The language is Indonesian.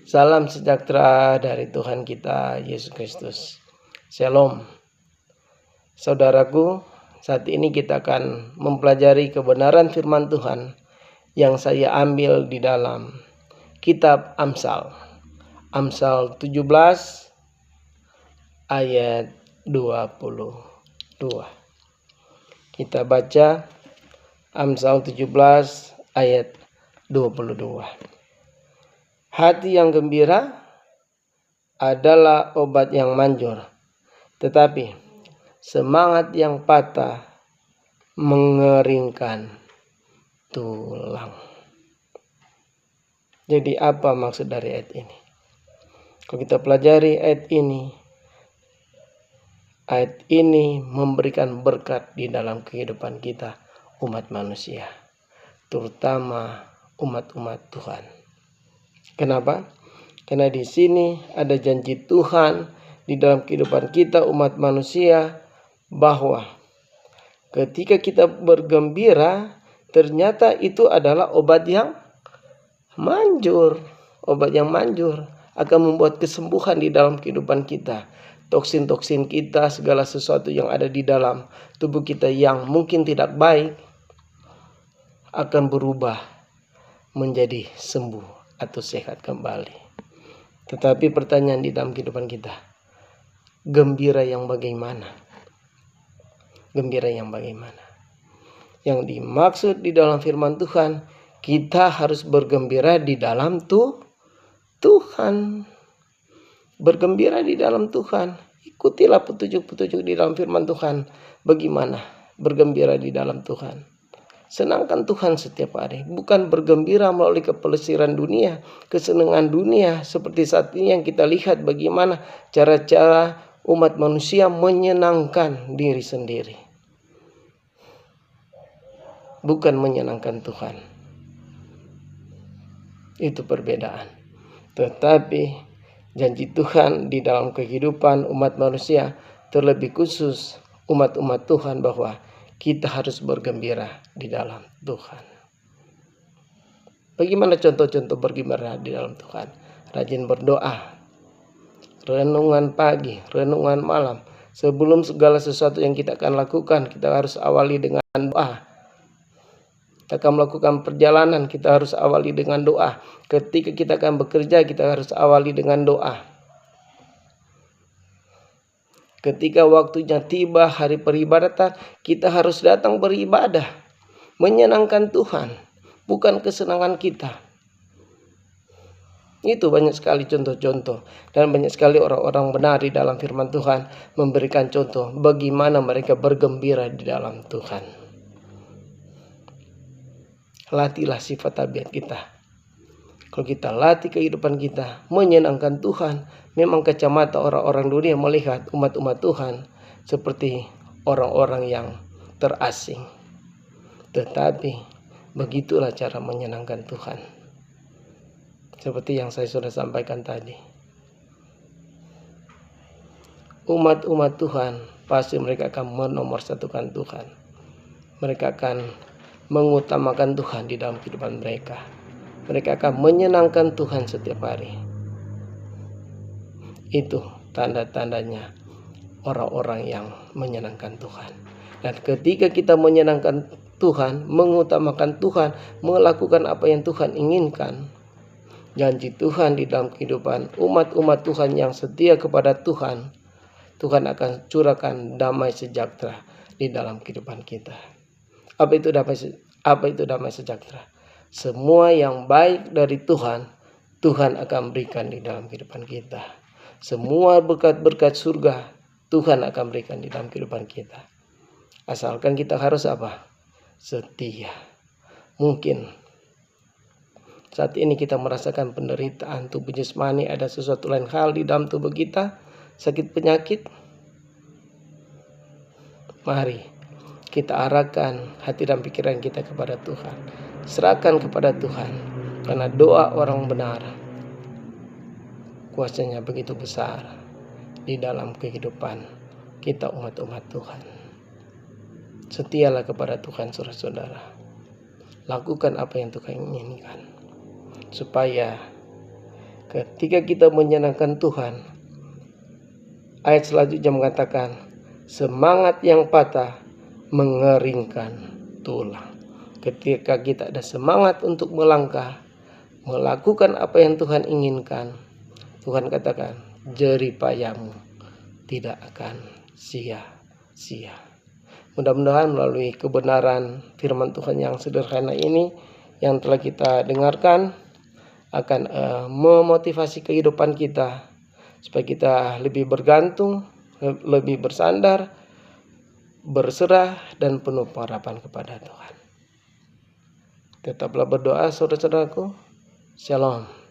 Salam sejahtera dari Tuhan kita Yesus Kristus. Shalom. Saudaraku, saat ini kita akan mempelajari kebenaran firman Tuhan yang saya ambil di dalam kitab Amsal. Amsal 17 ayat 22. Kita baca Amsal 17 ayat 22. Hati yang gembira adalah obat yang manjur, tetapi semangat yang patah mengeringkan tulang. Jadi apa maksud dari ayat ini? Kalau kita pelajari ayat ini memberikan berkat di dalam kehidupan kita umat manusia, terutama umat-umat Tuhan. Kenapa? Karena di sini ada janji Tuhan di dalam kehidupan kita umat manusia bahwa ketika kita bergembira, ternyata itu adalah obat yang manjur. Obat yang manjur akan membuat kesembuhan di dalam kehidupan kita. Toksin-toksin kita, segala sesuatu yang ada di dalam tubuh kita yang mungkin tidak baik akan berubah menjadi sembuh atau sehat kembali. Tetapi pertanyaan di dalam kehidupan kita, gembira yang bagaimana? Gembira yang bagaimana? Yang dimaksud di dalam firman Tuhan, kita harus bergembira di dalam Tuhan. Bergembira di dalam Tuhan. Ikutilah petunjuk-petunjuk di dalam firman Tuhan. Bagaimana bergembira di dalam Tuhan? Senangkan Tuhan setiap hari. Bukan bergembira melalui kepelesiran dunia, kesenangan dunia. Seperti saat ini yang kita lihat bagaimana cara-cara umat manusia menyenangkan diri sendiri. Bukan menyenangkan Tuhan. Itu perbedaan. Tetapi janji Tuhan di dalam kehidupan umat manusia, terlebih khusus umat-umat Tuhan, bahwa kita harus bergembira di dalam Tuhan. Bagaimana contoh-contoh bergembira di dalam Tuhan? Rajin berdoa, renungan pagi, renungan malam. Sebelum segala sesuatu yang kita akan lakukan, kita harus awali dengan doa. Kita akan melakukan perjalanan, kita harus awali dengan doa. Ketika kita akan bekerja, kita harus awali dengan doa. Ketika waktunya tiba hari peribadatan, kita harus datang beribadah, menyenangkan Tuhan, bukan kesenangan kita. Itu banyak sekali contoh-contoh, dan banyak sekali orang-orang benar di dalam firman Tuhan memberikan contoh bagaimana mereka bergembira di dalam Tuhan. Latihlah sifat tabiat kita. Kalau kita latih kehidupan kita menyenangkan Tuhan, memang kacamata orang-orang dunia melihat umat-umat Tuhan seperti orang-orang yang terasing. Tetapi begitulah cara menyenangkan Tuhan. Seperti yang saya sudah sampaikan tadi. Umat-umat Tuhan pasti mereka akan menomorsatukan Tuhan. Mereka akan mengutamakan Tuhan di dalam kehidupan mereka. Mereka akan menyenangkan Tuhan setiap hari. Itu tanda-tandanya orang-orang yang menyenangkan Tuhan. Dan ketika kita menyenangkan Tuhan, mengutamakan Tuhan, melakukan apa yang Tuhan inginkan, janji Tuhan di dalam kehidupan umat-umat Tuhan yang setia kepada Tuhan, Tuhan akan curahkan damai sejahtera di dalam kehidupan kita. Apa itu damai sejahtera? Semua yang baik dari Tuhan, Tuhan akan berikan di dalam kehidupan kita. Semua berkat-berkat surga, Tuhan akan berikan di dalam kehidupan kita. Asalkan kita harus apa? Setia. Mungkin saat ini kita merasakan penderitaan tubuh jasmani, ada sesuatu lain hal di dalam tubuh kita, sakit penyakit. Mari kita arahkan hati dan pikiran kita kepada Tuhan. Serahkan kepada Tuhan, karena doa orang benar kuasanya begitu besar di dalam kehidupan kita umat-umat Tuhan. Setialah kepada Tuhan, saudara-saudara. Lakukan apa yang Tuhan inginkan, supaya Ketika kita menyenangkan Tuhan, ayat selanjutnya mengatakan, semangat yang patah mengeringkan tulang. Ketika kita ada semangat untuk melangkah, melakukan apa yang Tuhan inginkan, Tuhan katakan, jerih payahmu tidak akan sia-sia. Mudah-mudahan melalui kebenaran firman Tuhan yang sederhana ini yang telah kita dengarkan akan memotivasi kehidupan kita supaya kita lebih bergantung, lebih bersandar, berserah dan penuh pengharapan kepada Tuhan. Tetaplah berdoa saudara-saudaraku. Shalom.